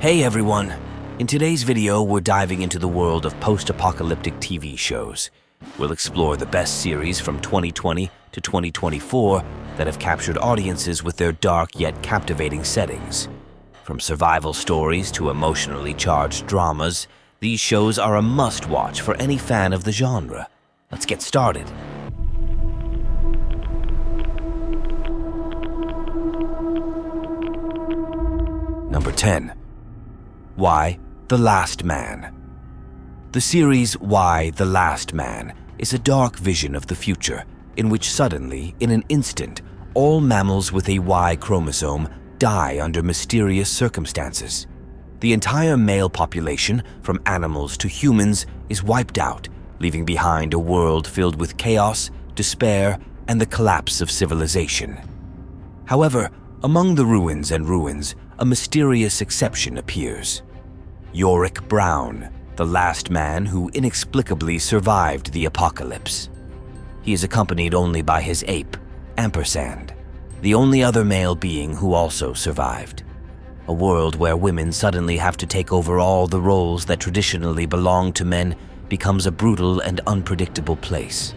Hey everyone! In today's video, we're diving into the world of post-apocalyptic TV shows. We'll explore the best series from 2020 to 2024 that have captured audiences with their dark yet captivating settings. From survival stories to emotionally charged dramas, these shows are a must-watch for any fan of the genre. Let's get started. Number 10. Y: The Last Man. The series Y: The Last Man is a dark vision of the future in which suddenly, in an instant, all mammals with a Y chromosome die under mysterious circumstances. The entire male population, from animals to humans, is wiped out, leaving behind a world filled with chaos, despair, and the collapse of civilization. However, among the ruins, a mysterious exception appears. Yorick Brown, the last man who inexplicably survived the apocalypse. He is accompanied only by his ape, Ampersand, the only other male being who also survived. A world where women suddenly have to take over all the roles that traditionally belong to men becomes a brutal and unpredictable place.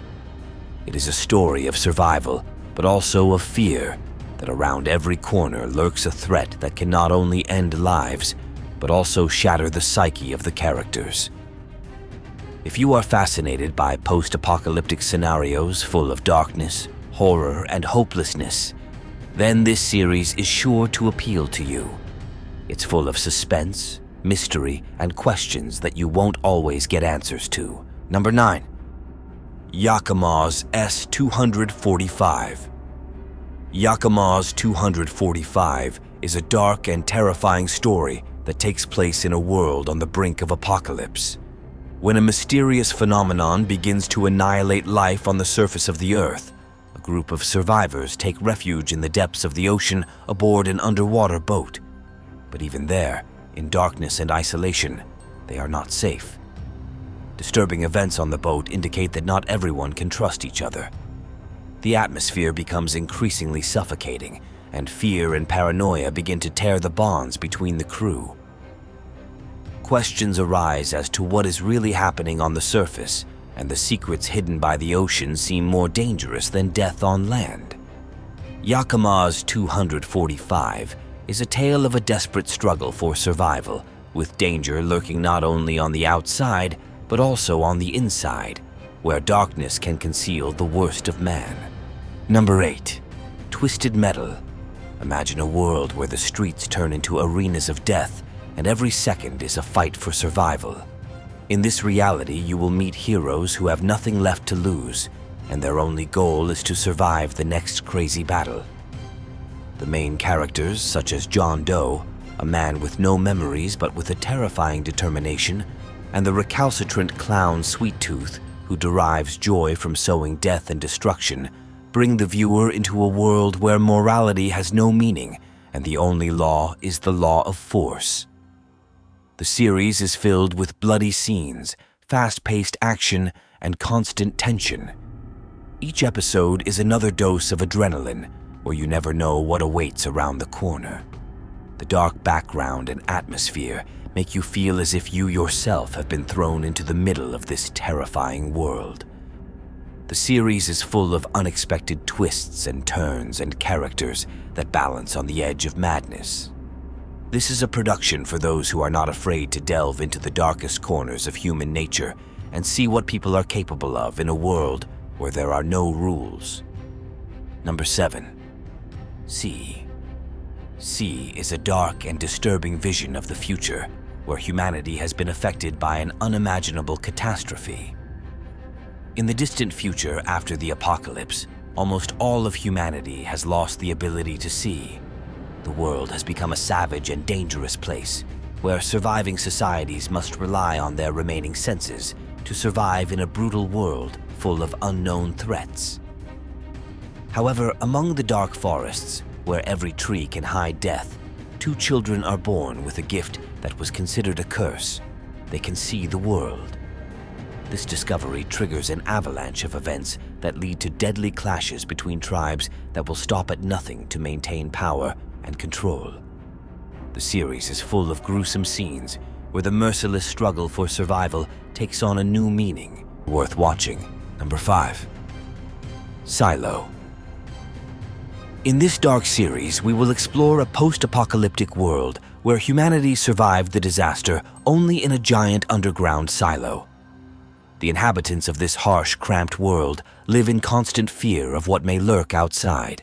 It is a story of survival, but also of fear, that around every corner lurks a threat that can not only end lives, but also shatter the psyche of the characters. If you are fascinated by post-apocalyptic scenarios full of darkness, horror, and hopelessness, then this series is sure to appeal to you. It's full of suspense, mystery, and questions that you won't always get answers to. Number 9. Yakamoz S-245. Yakamoz 245 is a dark and terrifying story that takes place in a world on the brink of apocalypse. When a mysterious phenomenon begins to annihilate life on the surface of the Earth, a group of survivors take refuge in the depths of the ocean aboard an underwater boat. But even there, in darkness and isolation, they are not safe. Disturbing events on the boat indicate that not everyone can trust each other. The atmosphere becomes increasingly suffocating, and fear and paranoia begin to tear the bonds between the crew. Questions arise as to what is really happening on the surface, and the secrets hidden by the ocean seem more dangerous than death on land. Yakamoz 245 is a tale of a desperate struggle for survival, with danger lurking not only on the outside, but also on the inside, where darkness can conceal the worst of man. Number 8. Twisted Metal. Imagine a world where the streets turn into arenas of death, and every second is a fight for survival. In this reality, you will meet heroes who have nothing left to lose, and their only goal is to survive the next crazy battle. The main characters, such as John Doe, a man with no memories but with a terrifying determination, and the recalcitrant clown Sweet Tooth, who derives joy from sowing death and destruction, bring the viewer into a world where morality has no meaning and the only law is the law of force. The series is filled with bloody scenes, fast-paced action, and constant tension. Each episode is another dose of adrenaline, where you never know what awaits around the corner. The dark background and atmosphere make you feel as if you yourself have been thrown into the middle of this terrifying world. The series is full of unexpected twists and turns and characters that balance on the edge of madness. This is a production for those who are not afraid to delve into the darkest corners of human nature and see what people are capable of in a world where there are no rules. Number 7. C. C is a dark and disturbing vision of the future where humanity has been affected by an unimaginable catastrophe. In the distant future after the apocalypse, almost all of humanity has lost the ability to see. The world has become a savage and dangerous place, where surviving societies must rely on their remaining senses to survive in a brutal world full of unknown threats. However, among the dark forests, where every tree can hide death, 2 children are born with a gift that was considered a curse. They can see the world. This discovery triggers an avalanche of events that lead to deadly clashes between tribes that will stop at nothing to maintain power and control. The series is full of gruesome scenes where the merciless struggle for survival takes on a new meaning. Worth watching. Number 5. Silo. In this dark series, we will explore a post-apocalyptic world where humanity survived the disaster only in a giant underground silo. The inhabitants of this harsh, cramped world live in constant fear of what may lurk outside.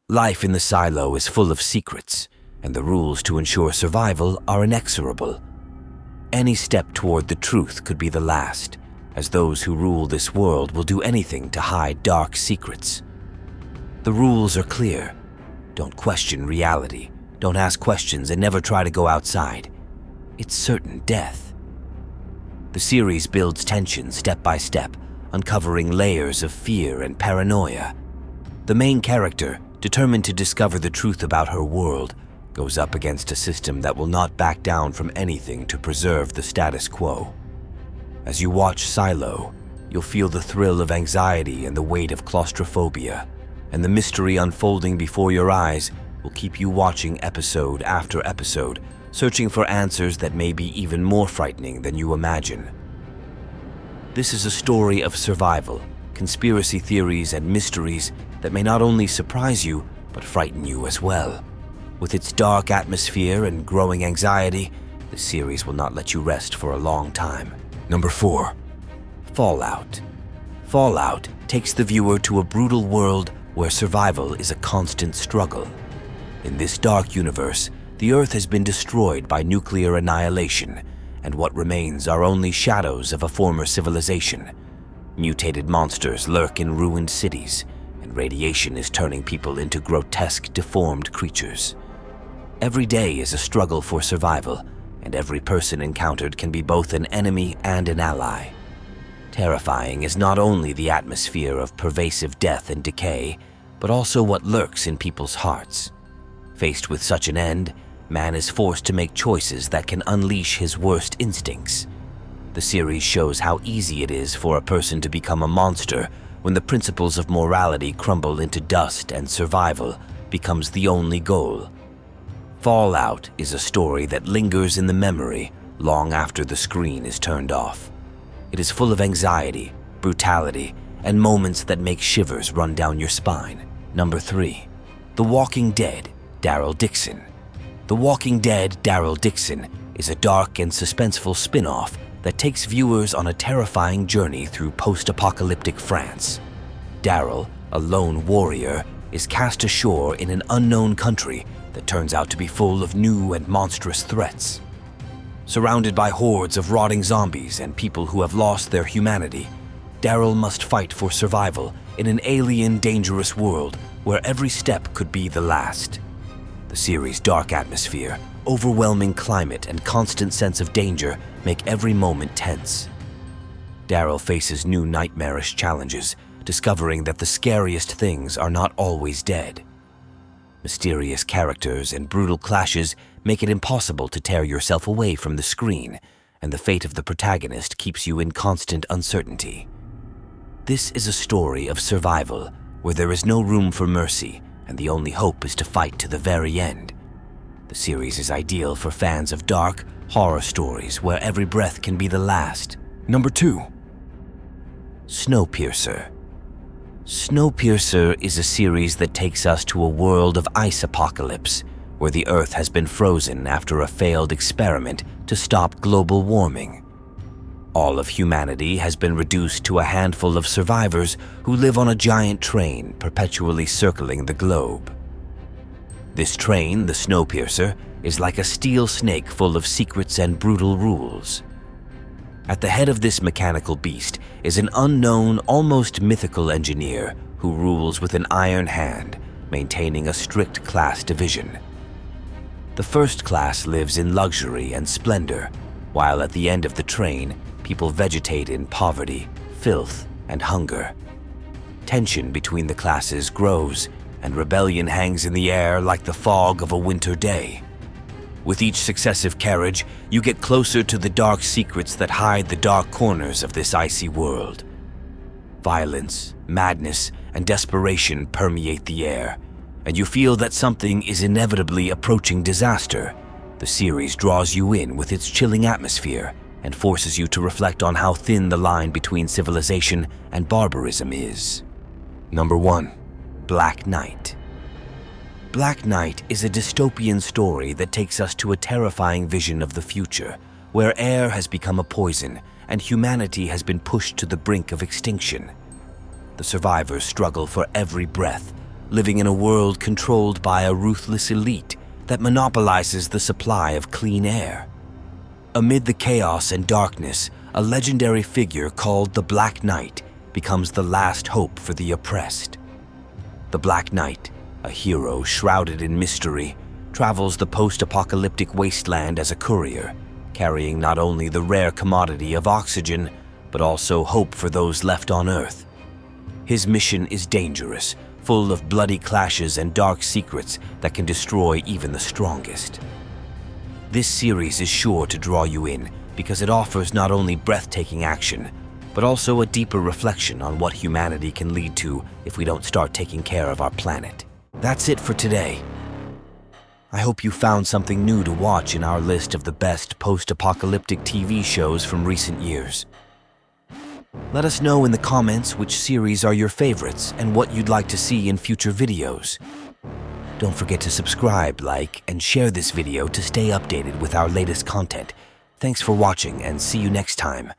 Life in the silo is full of secrets, and the rules to ensure survival are inexorable. Any step toward the truth could be the last, as those who rule this world will do anything to hide dark secrets. The rules are clear. Don't question reality. Don't ask questions and never try to go outside. It's certain death. The series builds tension step by step, uncovering layers of fear and paranoia. The main character, determined to discover the truth about her world, goes up against a system that will not back down from anything to preserve the status quo. As you watch Silo, you'll feel the thrill of anxiety and the weight of claustrophobia, and the mystery unfolding before your eyes will keep you watching episode after episode, searching for answers that may be even more frightening than you imagine. This is a story of survival, conspiracy theories, and mysteries that may not only surprise you, but frighten you as well. With its dark atmosphere and growing anxiety, the series will not let you rest for a long time. Number 4. Fallout. Fallout takes the viewer to a brutal world where survival is a constant struggle. In this dark universe, the Earth has been destroyed by nuclear annihilation, and what remains are only shadows of a former civilization. Mutated monsters lurk in ruined cities, and radiation is turning people into grotesque, deformed creatures. Every day is a struggle for survival, and every person encountered can be both an enemy and an ally. Terrifying is not only the atmosphere of pervasive death and decay, but also what lurks in people's hearts. Faced with such an end, man is forced to make choices that can unleash his worst instincts. The series shows how easy it is for a person to become a monster when the principles of morality crumble into dust and survival becomes the only goal. Fallout is a story that lingers in the memory long after the screen is turned off. It is full of anxiety, brutality, and moments that make shivers run down your spine. Number 3. The Walking Dead, Daryl Dixon. The Walking Dead, Daryl Dixon is a dark and suspenseful spin-off that takes viewers on a terrifying journey through post-apocalyptic France. Daryl, a lone warrior, is cast ashore in an unknown country that turns out to be full of new and monstrous threats. Surrounded by hordes of rotting zombies and people who have lost their humanity, Daryl must fight for survival in an alien, dangerous world where every step could be the last. The series' dark atmosphere, overwhelming climate, and constant sense of danger make every moment tense. Daryl faces new nightmarish challenges, discovering that the scariest things are not always dead. Mysterious characters and brutal clashes make it impossible to tear yourself away from the screen, and the fate of the protagonist keeps you in constant uncertainty. This is a story of survival, where there is no room for mercy, and the only hope is to fight to the very end. The series is ideal for fans of dark, horror stories where every breath can be the last. Number 2. Snowpiercer. Snowpiercer is a series that takes us to a world of ice apocalypse, where the Earth has been frozen after a failed experiment to stop global warming. All of humanity has been reduced to a handful of survivors who live on a giant train perpetually circling the globe. This train, the Snowpiercer, is like a steel snake full of secrets and brutal rules. At the head of this mechanical beast is an unknown, almost mythical engineer who rules with an iron hand, maintaining a strict class division. The first class lives in luxury and splendor, while at the end of the train, people vegetate in poverty, filth, and hunger. Tension between the classes grows, and rebellion hangs in the air like the fog of a winter day. With each successive carriage, you get closer to the dark secrets that hide the dark corners of this icy world. Violence, madness, and desperation permeate the air, and you feel that something is inevitably approaching disaster, the series draws you in with its chilling atmosphere and forces you to reflect on how thin the line between civilization and barbarism is. Number 1. Black Knight. Black Knight is a dystopian story that takes us to a terrifying vision of the future, where air has become a poison and humanity has been pushed to the brink of extinction. The survivors struggle for every breath, living in a world controlled by a ruthless elite that monopolizes the supply of clean air. Amid the chaos and darkness, a legendary figure called the Black Knight becomes the last hope for the oppressed. The Black Knight, a hero shrouded in mystery, travels the post-apocalyptic wasteland as a courier, carrying not only the rare commodity of oxygen, but also hope for those left on Earth. His mission is dangerous, full of bloody clashes and dark secrets that can destroy even the strongest. This series is sure to draw you in because it offers not only breathtaking action, but also a deeper reflection on what humanity can lead to if we don't start taking care of our planet. That's it for today. I hope you found something new to watch in our list of the best post-apocalyptic TV shows from recent years. Let us know in the comments which series are your favorites and what you'd like to see in future videos. Don't forget to subscribe, like, and share this video to stay updated with our latest content. Thanks for watching and see you next time.